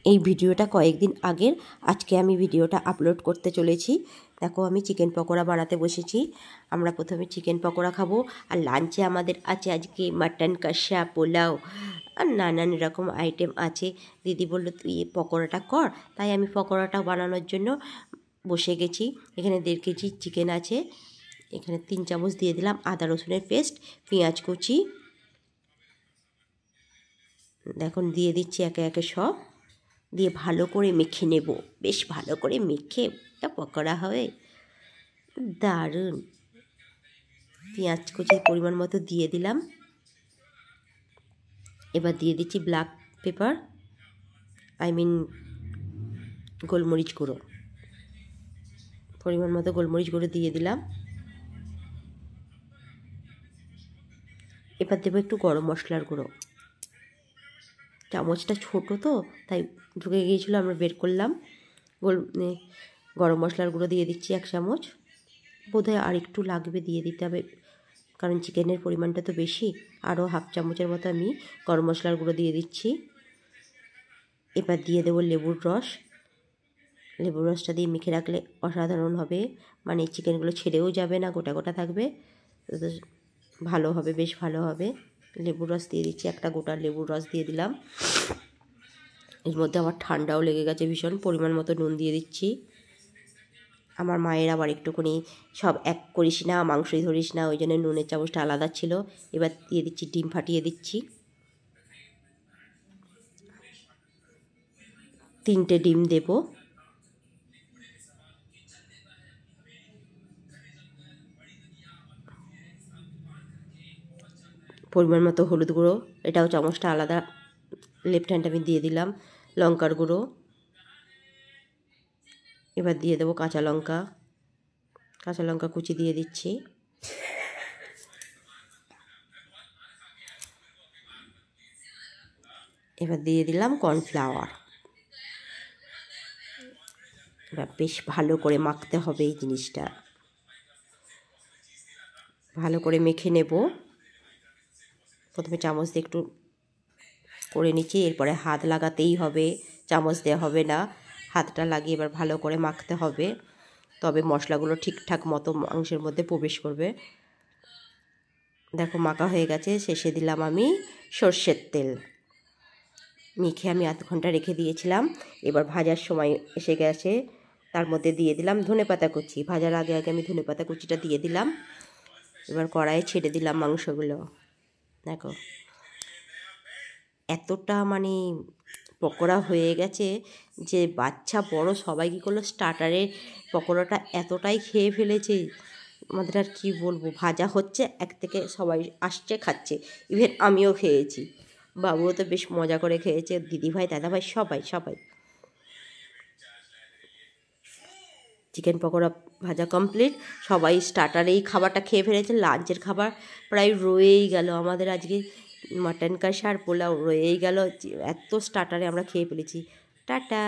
এই ভিডিওটা কয়েকদিন আগের, আজকে আমি ভিডিওটা আপলোড করতে চলেছি। দেখো আমি চিকেন পকোড়া বানাতে বসেছি। আমরা প্রথমে চিকেন পকোড়া খাবো, আর লাঞ্চে আমাদের আছে আজকে মাটন কষা, পোলাও আর নানান রকম আইটেম আছে। দিদি বললো তুই এই পকোড়াটা কর, তাই আমি পকোড়াটা বানানোর জন্য বসে গেছি। এখানে 1.5 কেজি চিকেন আছে। এখানে 3 চামচ দিয়ে দিলাম আদা রসুনের পেস্ট, পেঁয়াজ কুচি। দেখুন দিয়ে দিচ্ছি একে একে সব দিয়ে ভালো করে মেখে নেব। বেশ ভালো করে মেখে পকোড়া হবে, দারুণ। পেঁয়াজ কুচির পরিমাণ মতো দিয়ে দিলাম। এবার দিয়ে দিচ্ছি ব্ল্যাক পেপার, গোলমরিচ গুঁড়ো, পরিমাণ মতো গোলমরিচ গুঁড়ো দিয়ে দিলাম। এবার দেবো একটু গরম মশলার গুঁড়ো। চামচটা ছোট তো তাই ঢুকে গিয়েছিলো, আমরা বের করলাম। গরম মশলার গুঁড়ো দিয়ে দিচ্ছি 1 চামচ, বোধহয় আর একটু লাগবে, দিয়ে দিতে হবে কারণ চিকেনের পরিমাণটা তো বেশি। আরও 1/2 চামচের মতো আমি গরম মশলার গুঁড়ো দিয়ে দিচ্ছি। এবার দিয়ে দেবো লেবুর রস। লেবুর রসটা দিয়ে মেখে রাখলে অসাধারণ হবে, মানে চিকেনগুলো ছেড়েও যাবে না, গোটা গোটা থাকবে, ভালো হবে, বেশ ভালো হবে। লেবুর রস দিয়ে দিচ্ছি, একটা গোটা লেবুর রস দিয়ে দিলাম। এর মধ্যে আমার ঠান্ডাও লেগে গেছে ভীষণ। পরিমাণ মতো নুন দিয়ে দিচ্ছি। আমার মায়ের আবার একটুখানি সব এক করিস না, মাংসই ধরিস না, ওই জন্য নুনের চামচটা আলাদা ছিল। এবার দিয়ে দিচ্ছি ডিম ফাটিয়ে দিচ্ছি, 3টে ডিম দেব। পরিমাণ মতো হলুদ গুঁড়ো, এটাও চামচটা আলাদা, লেফট হ্যান্ড আমি দিয়ে দিলাম। লঙ্কার গুঁড়ো, এবার দিয়ে দেবো কাঁচা লঙ্কা কুচি দিয়ে দিচ্ছি। এবার দিয়ে দিলাম কর্নফ্লাওয়ার। এবার বেশ ভালো করে মাখতে হবে এই জিনিসটা, ভালো করে মেখে নেব। প্রথমে চামচ দিয়ে একটু করে নিচ্ছি, এরপরে হাত লাগাতেই হবে, চামচ দেওয়া হবে না। হাতটা লাগিয়ে এবার ভালো করে মাখতে হবে, তবে মশলাগুলো ঠিকঠাক মতো মাংসের মধ্যে প্রবেশ করবে। দেখো মাখা হয়ে গেছে। শেষে দিলাম আমি সর্ষের তেল। মেখে আমি 1/2 ঘন্টা রেখে দিয়েছিলাম। এবার ভাজার সময় এসে গেছে, তার মধ্যে দিয়ে দিলাম ধনেপাতা কুচি। ভাজার আগে আগে আমি ধনেপাতা কুচিটা দিয়ে দিলাম। এবার কড়াইয়ে ছেড়ে দিলাম মাংসগুলো। দেখো এতটা মানে পকোড়া হয়ে গেছে যে বাচ্চা বড় সবাই কী করলো, স্টার্টারের পকোড়াটা এতটাই খেয়ে ফেলেছে, আমাদের আর কী বলবো। ভাজা হচ্ছে, এক থেকে সবাই আসছে খাচ্ছে, ইভেন আমিও খেয়েছি, বাবুও তো বেশ মজা করে খেয়েছে, দিদিভাই দাদাভাই সবাই। চিকেন পকোড়া ভাজা কমপ্লিট। সবাই স্টার্টারেই খাবারটা খেয়ে ফেলেছে, লাঞ্চের খাবার প্রায় রয়েই গেল আমাদের। আজকে মাটন কষা আর পোলাও রয়েই গেল, এত স্টার্টারে আমরা খেয়ে ফেলেছি। টাটা।